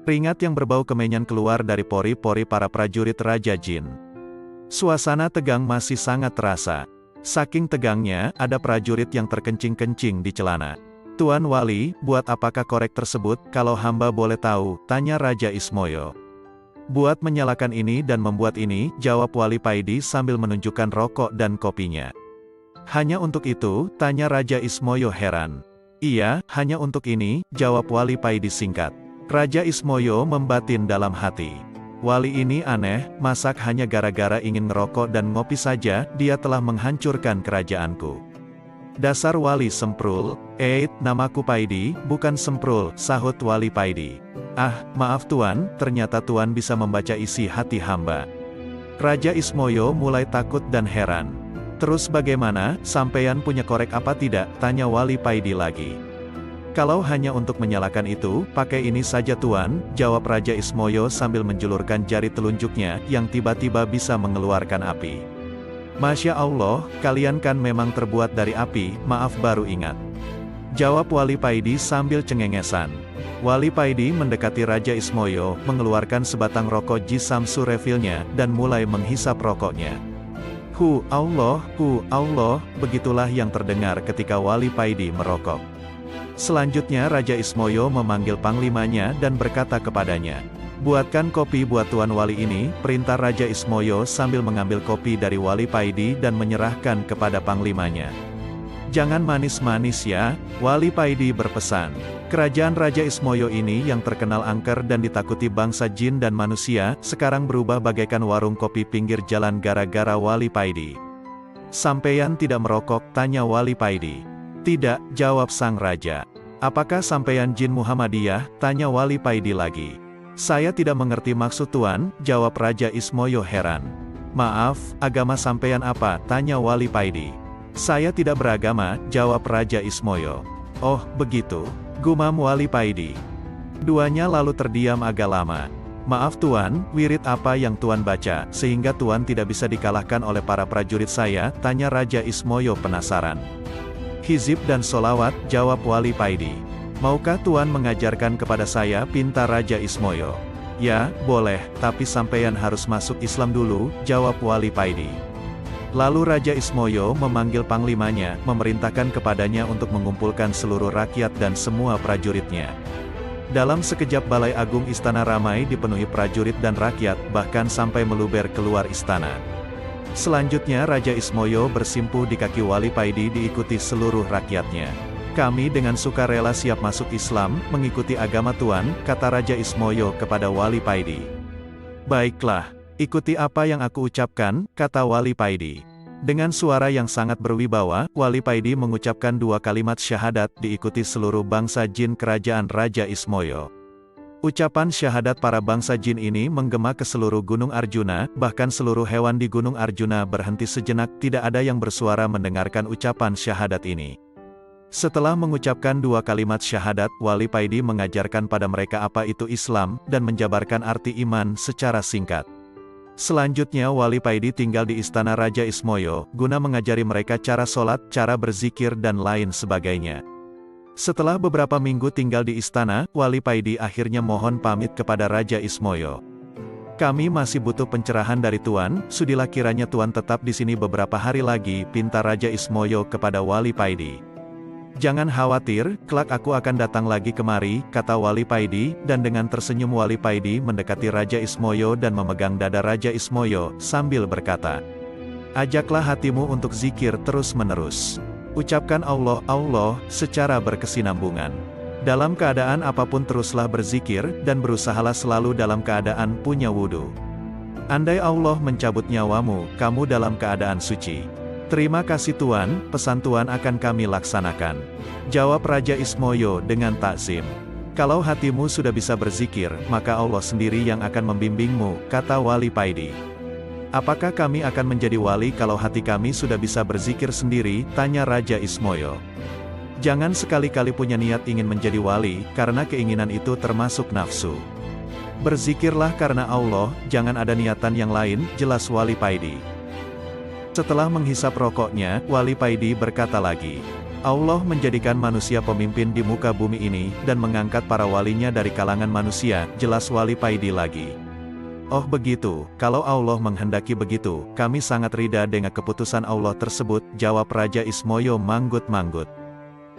Keringat yang berbau kemenyan keluar dari pori-pori para prajurit Raja Jin. Suasana tegang masih sangat terasa. Saking tegangnya, ada prajurit yang terkencing-kencing di celana. "Tuan Wali, buat apakah korek tersebut, kalau hamba boleh tahu?" tanya Raja Ismoyo. "Buat menyalakan ini dan membuat ini," jawab Wali Paidi sambil menunjukkan rokok dan kopinya. "Hanya untuk itu?" tanya Raja Ismoyo heran. "Iya, hanya untuk ini," jawab Wali Paidi singkat. Raja Ismoyo membatin dalam hati. Wali ini aneh, masak hanya gara-gara ingin ngerokok dan ngopi saja, dia telah menghancurkan kerajaanku. "Dasar Wali Semprul." Namaku Paidi, bukan Semprul," sahut Wali Paidi. "Ah, maaf Tuan, ternyata Tuan bisa membaca isi hati hamba." Raja Ismoyo mulai takut dan heran. "Terus bagaimana, sampeyan punya korek apa tidak?" tanya Wali Paidi lagi. "Kalau hanya untuk menyalakan itu, pakai ini saja Tuan," jawab Raja Ismoyo sambil menjulurkan jari telunjuknya, yang tiba-tiba bisa mengeluarkan api. "Masya Allah, kalian kan memang terbuat dari api, maaf baru ingat," jawab Wali Paidi sambil cengengesan. Wali Paidi mendekati Raja Ismoyo, mengeluarkan sebatang rokok Jisamsu refilnya, dan mulai menghisap rokoknya. Allah, begitulah yang terdengar ketika Wali Paidi merokok. Selanjutnya Raja Ismoyo memanggil panglimanya dan berkata kepadanya, "Buatkan kopi buat Tuan Wali ini," perintah Raja Ismoyo sambil mengambil kopi dari Wali Paidi dan menyerahkan kepada panglimanya. "Jangan manis-manis ya," Wali Paidi berpesan. Kerajaan Raja Ismoyo ini yang terkenal angker dan ditakuti bangsa jin dan manusia, sekarang berubah bagaikan warung kopi pinggir jalan gara-gara Wali Paidi. "Sampeyan tidak merokok?" tanya Wali Paidi. "Tidak," jawab sang raja. "Apakah sampeyan jin Muhammadiyah?" tanya Wali Paidi lagi. "Saya tidak mengerti maksud Tuan," jawab Raja Ismoyo heran. "Maaf, agama sampeyan apa?" tanya Wali Paidi. "Saya tidak beragama," jawab Raja Ismoyo. "Oh, begitu," gumam Wali Paidi. Duanya lalu terdiam agak lama. "Maaf Tuan, wirid apa yang Tuan baca, sehingga Tuan tidak bisa dikalahkan oleh para prajurit saya?" tanya Raja Ismoyo penasaran. "Hizib dan solawat," jawab Wali Paidi. "Maukah Tuan mengajarkan kepada saya?" pinta Raja Ismoyo. "Ya, boleh, tapi sampeyan harus masuk Islam dulu," jawab Wali Paidi. Lalu Raja Ismoyo memanggil panglimanya, memerintahkan kepadanya untuk mengumpulkan seluruh rakyat dan semua prajuritnya. Dalam sekejap Balai Agung Istana ramai dipenuhi prajurit dan rakyat, bahkan sampai meluber keluar istana. Selanjutnya Raja Ismoyo bersimpuh di kaki Wali Paidi diikuti seluruh rakyatnya. "Kami dengan sukarela siap masuk Islam, mengikuti agama Tuan," kata Raja Ismoyo kepada Wali Paidi. "Baiklah, ikuti apa yang aku ucapkan," kata Wali Paidi. Dengan suara yang sangat berwibawa, Wali Paidi mengucapkan 2 kalimat syahadat diikuti seluruh bangsa jin kerajaan Raja Ismoyo. Ucapan syahadat para bangsa jin ini menggema ke seluruh Gunung Arjuna, bahkan seluruh hewan di Gunung Arjuna berhenti sejenak, tidak ada yang bersuara mendengarkan ucapan syahadat ini. Setelah mengucapkan 2 kalimat syahadat, Wali Paidi mengajarkan pada mereka apa itu Islam, dan menjabarkan arti iman secara singkat. Selanjutnya Wali Paidi tinggal di istana Raja Ismoyo, guna mengajari mereka cara sholat, cara berzikir dan lain sebagainya. Setelah beberapa minggu tinggal di istana, Wali Paidi akhirnya mohon pamit kepada Raja Ismoyo. "Kami masih butuh pencerahan dari Tuan, sudilah kiranya Tuan tetap di sini beberapa hari lagi," pinta Raja Ismoyo kepada Wali Paidi. "Jangan khawatir, kelak aku akan datang lagi kemari," kata Wali Paidi, dan dengan tersenyum Wali Paidi mendekati Raja Ismoyo dan memegang dada Raja Ismoyo, sambil berkata, "Ajaklah hatimu untuk zikir terus-menerus. Ucapkan Allah, Allah, secara berkesinambungan. Dalam keadaan apapun teruslah berzikir, dan berusahalah selalu dalam keadaan punya wudhu. Andai Allah mencabut nyawamu, kamu dalam keadaan suci. Terima kasih Tuan, pesan Tuan akan kami laksanakan," jawab Raja Ismoyo dengan takzim. "Kalau hatimu sudah bisa berzikir, maka Allah sendiri yang akan membimbingmu," kata Wali Paidi. "Apakah kami akan menjadi wali kalau hati kami sudah bisa berzikir sendiri?" tanya Raja Ismoyo. "Jangan sekali-kali punya niat ingin menjadi wali, karena keinginan itu termasuk nafsu. Berzikirlah karena Allah, jangan ada niatan yang lain," jelas Wali Paidi. Setelah menghisap rokoknya, Wali Paidi berkata lagi, Allah menjadikan manusia pemimpin di muka bumi ini, dan mengangkat para walinya dari kalangan manusia, jelas Wali Paidi lagi. Oh begitu, kalau Allah menghendaki begitu, kami sangat rida dengan keputusan Allah tersebut, jawab Raja Ismoyo manggut-manggut.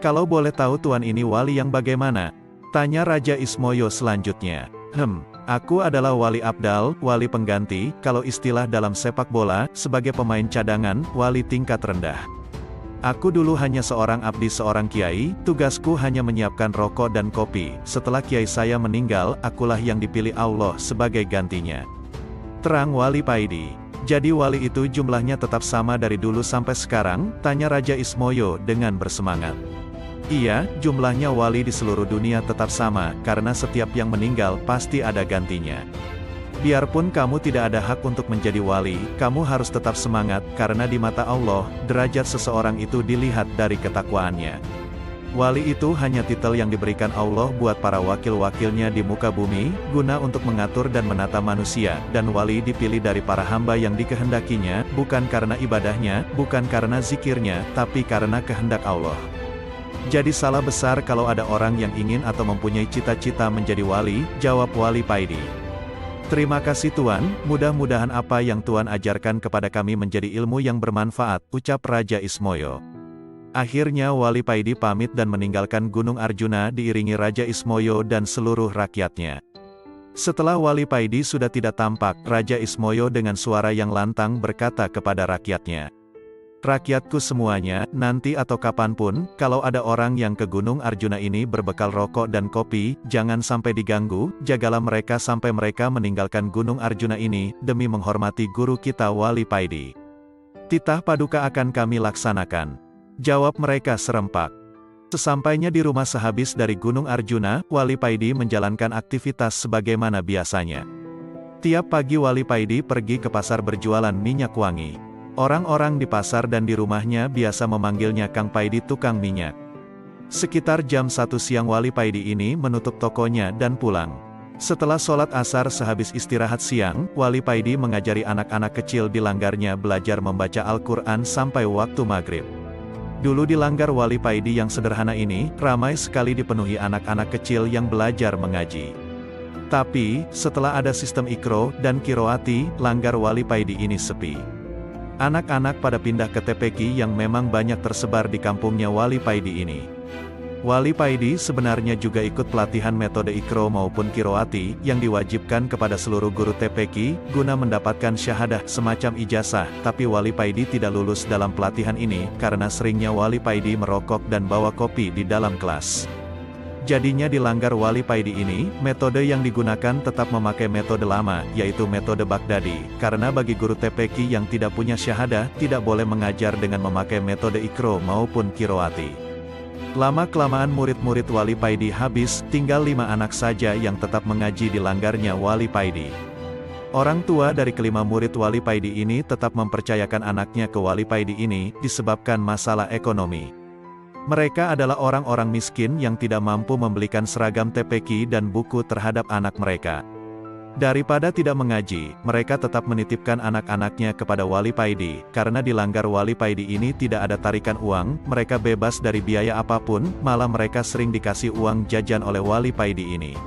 Kalau boleh tahu tuan ini wali yang bagaimana? Tanya Raja Ismoyo selanjutnya. Aku adalah wali abdal, wali pengganti, kalau istilah dalam sepak bola, sebagai pemain cadangan, wali tingkat rendah. Aku dulu hanya seorang abdi seorang kiai, tugasku hanya menyiapkan rokok dan kopi, setelah kiai saya meninggal, akulah yang dipilih Allah sebagai gantinya. Terang Wali Paidi. Jadi wali itu jumlahnya tetap sama dari dulu sampai sekarang, tanya Raja Ismoyo dengan bersemangat. Iya, jumlahnya wali di seluruh dunia tetap sama, karena setiap yang meninggal pasti ada gantinya. Biarpun kamu tidak ada hak untuk menjadi wali, kamu harus tetap semangat, karena di mata Allah, derajat seseorang itu dilihat dari ketakwaannya. Wali itu hanya titel yang diberikan Allah buat para wakil-wakilnya di muka bumi, guna untuk mengatur dan menata manusia, dan wali dipilih dari para hamba yang dikehendakinya, bukan karena ibadahnya, bukan karena zikirnya, tapi karena kehendak Allah. Jadi salah besar kalau ada orang yang ingin atau mempunyai cita-cita menjadi wali, jawab Wali Paidi. Terima kasih Tuan, mudah-mudahan apa yang Tuan ajarkan kepada kami menjadi ilmu yang bermanfaat, ucap Raja Ismoyo. Akhirnya Wali Paidi pamit dan meninggalkan Gunung Arjuna diiringi Raja Ismoyo dan seluruh rakyatnya. Setelah Wali Paidi sudah tidak tampak, Raja Ismoyo dengan suara yang lantang berkata kepada rakyatnya. Rakyatku semuanya, nanti atau kapanpun, kalau ada orang yang ke Gunung Arjuna ini berbekal rokok dan kopi, jangan sampai diganggu, jagalah mereka sampai mereka meninggalkan Gunung Arjuna ini, demi menghormati guru kita Wali Paidi. Titah paduka akan kami laksanakan. Jawab mereka serempak. Sesampainya di rumah sehabis dari Gunung Arjuna, Wali Paidi menjalankan aktivitas sebagaimana biasanya. Tiap pagi Wali Paidi pergi ke pasar berjualan minyak wangi. Orang-orang di pasar dan di rumahnya biasa memanggilnya Kang Paidi tukang minyak. Sekitar jam 1 siang Wali Paidi ini menutup tokonya dan pulang. Setelah sholat asar sehabis istirahat siang, Wali Paidi mengajari anak-anak kecil di langgarnya belajar membaca Al-Quran sampai waktu maghrib. Dulu di langgar Wali Paidi yang sederhana ini, ramai sekali dipenuhi anak-anak kecil yang belajar mengaji. Tapi, setelah ada sistem ikro dan kiroati, langgar Wali Paidi ini sepi. Anak-anak pada pindah ke TPQ yang memang banyak tersebar di kampungnya Wali Paidi ini. Wali Paidi sebenarnya juga ikut pelatihan metode ikro maupun kiroati, yang diwajibkan kepada seluruh guru TPQ, guna mendapatkan syahadah semacam ijazah, tapi Wali Paidi tidak lulus dalam pelatihan ini, karena seringnya Wali Paidi merokok dan bawa kopi di dalam kelas. Jadinya di langgar Wali Paidi ini, metode yang digunakan tetap memakai metode lama, yaitu metode Baghdadi, karena bagi guru TPQ yang tidak punya syahadah, tidak boleh mengajar dengan memakai metode ikro maupun kiroati. Lama-kelamaan murid-murid Wali Paidi habis, tinggal 5 anak saja yang tetap mengaji di langgarnya Wali Paidi. Orang tua dari kelima murid Wali Paidi ini tetap mempercayakan anaknya ke Wali Paidi ini, disebabkan masalah ekonomi. Mereka adalah orang-orang miskin yang tidak mampu membelikan seragam TPQ dan buku terhadap anak mereka. Daripada tidak mengaji, mereka tetap menitipkan anak-anaknya kepada Wali Paidi, karena di langgar Wali Paidi ini tidak ada tarikan uang, mereka bebas dari biaya apapun, malah mereka sering dikasih uang jajan oleh Wali Paidi ini.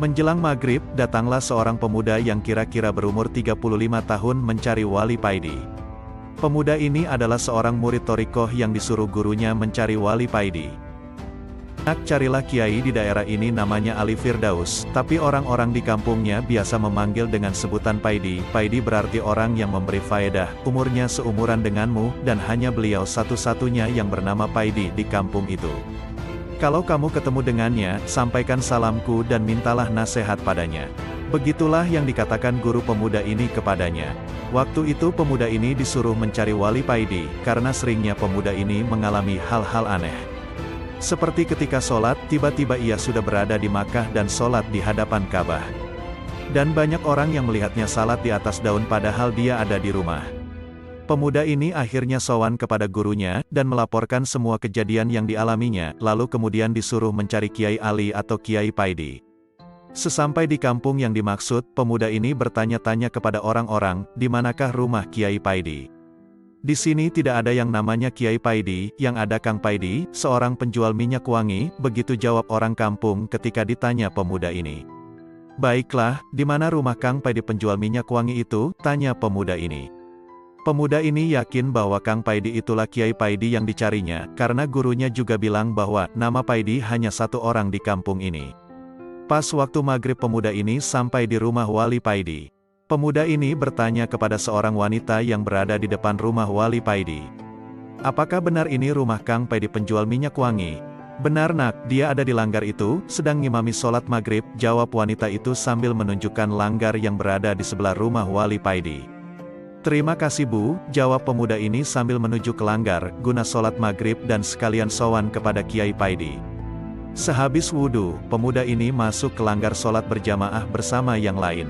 Menjelang maghrib, datanglah seorang pemuda yang kira-kira berumur 35 tahun mencari Wali Paidi. Pemuda ini adalah seorang murid Torikoh yang disuruh gurunya mencari Wali Paidi. Nak carilah kiai di daerah ini namanya Ali Firdaus, tapi orang-orang di kampungnya biasa memanggil dengan sebutan Paidi. Paidi berarti orang yang memberi faedah, umurnya seumuran denganmu, dan hanya beliau satu-satunya yang bernama Paidi di kampung itu. Kalau kamu ketemu dengannya, sampaikan salamku dan mintalah nasihat padanya. Begitulah yang dikatakan guru pemuda ini kepadanya. Waktu itu pemuda ini disuruh mencari Wali Paidi, karena seringnya pemuda ini mengalami hal-hal aneh. Seperti ketika sholat, tiba-tiba ia sudah berada di Makkah dan sholat di hadapan Ka'bah. Dan banyak orang yang melihatnya salat di atas daun padahal dia ada di rumah. Pemuda ini akhirnya sowan kepada gurunya, dan melaporkan semua kejadian yang dialaminya, lalu kemudian disuruh mencari Kiai Ali atau Kiai Paidi. Sesampai di kampung yang dimaksud, pemuda ini bertanya-tanya kepada orang-orang, di manakah rumah Kiai Paidi. Di sini tidak ada yang namanya Kiai Paidi, yang ada Kang Paidi, seorang penjual minyak wangi, begitu jawab orang kampung ketika ditanya pemuda ini. Baiklah, di mana rumah Kang Paidi penjual minyak wangi itu, tanya pemuda ini. Pemuda ini yakin bahwa Kang Paidi itulah Kiai Paidi yang dicarinya, karena gurunya juga bilang bahwa nama Paidi hanya satu orang di kampung ini. Pas waktu maghrib pemuda ini sampai di rumah Wali Paidi. Pemuda ini bertanya kepada seorang wanita yang berada di depan rumah Wali Paidi. Apakah benar ini rumah Kang Paidi penjual minyak wangi? Benar nak, dia ada di langgar itu, sedang ngimami sholat maghrib, jawab wanita itu sambil menunjukkan langgar yang berada di sebelah rumah Wali Paidi. Terima kasih Bu, jawab pemuda ini sambil menuju ke langgar, guna sholat maghrib dan sekalian sowan kepada Kiai Paidi. Sehabis wudhu, pemuda ini masuk ke langgar sholat berjamaah bersama yang lain.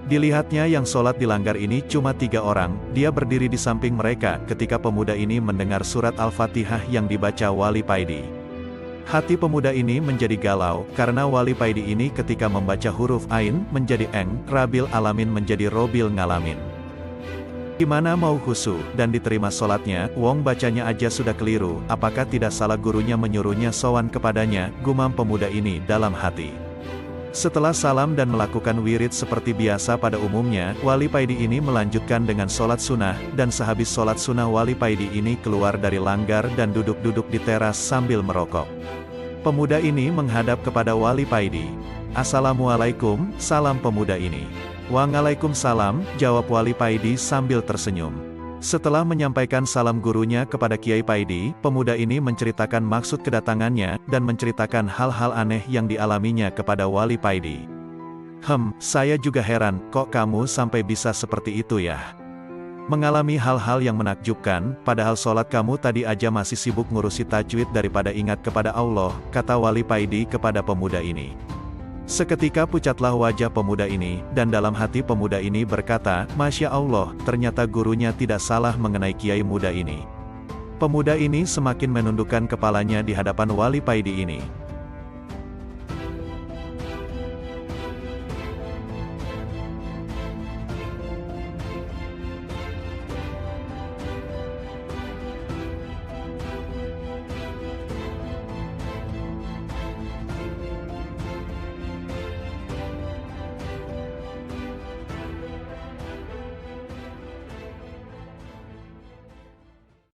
Dilihatnya yang sholat di langgar ini cuma 3 orang, dia berdiri di samping mereka ketika pemuda ini mendengar surat Al-Fatihah yang dibaca Wali Paidi. Hati pemuda ini menjadi galau, karena Wali Paidi ini ketika membaca huruf Ain, menjadi Eng, Rabil Alamin menjadi Robil Ngalamin. Gimana mau khusyuk dan diterima sholatnya, wong bacanya aja sudah keliru, apakah tidak salah gurunya menyuruhnya sowan kepadanya, gumam pemuda ini dalam hati. Setelah salam dan melakukan wirid seperti biasa pada umumnya, Wali Paidi ini melanjutkan dengan sholat sunnah, dan sehabis sholat sunnah Wali Paidi ini keluar dari langgar dan duduk-duduk di teras sambil merokok. Pemuda ini menghadap kepada Wali Paidi. Assalamualaikum, salam pemuda ini. Waalaikumsalam, jawab Wali Paidi sambil tersenyum. Setelah menyampaikan salam gurunya kepada Kiai Paidi, pemuda ini menceritakan maksud kedatangannya, dan menceritakan hal-hal aneh yang dialaminya kepada Wali Paidi. Saya juga heran, kok kamu sampai bisa seperti itu ya? Mengalami hal-hal yang menakjubkan, padahal sholat kamu tadi aja masih sibuk ngurusi tajwid daripada ingat kepada Allah, kata Wali Paidi kepada pemuda ini. Seketika pucatlah wajah pemuda ini, dan dalam hati pemuda ini berkata, Masya Allah, ternyata gurunya tidak salah mengenai kiai muda ini. Pemuda ini semakin menundukkan kepalanya di hadapan Wali Paidi ini.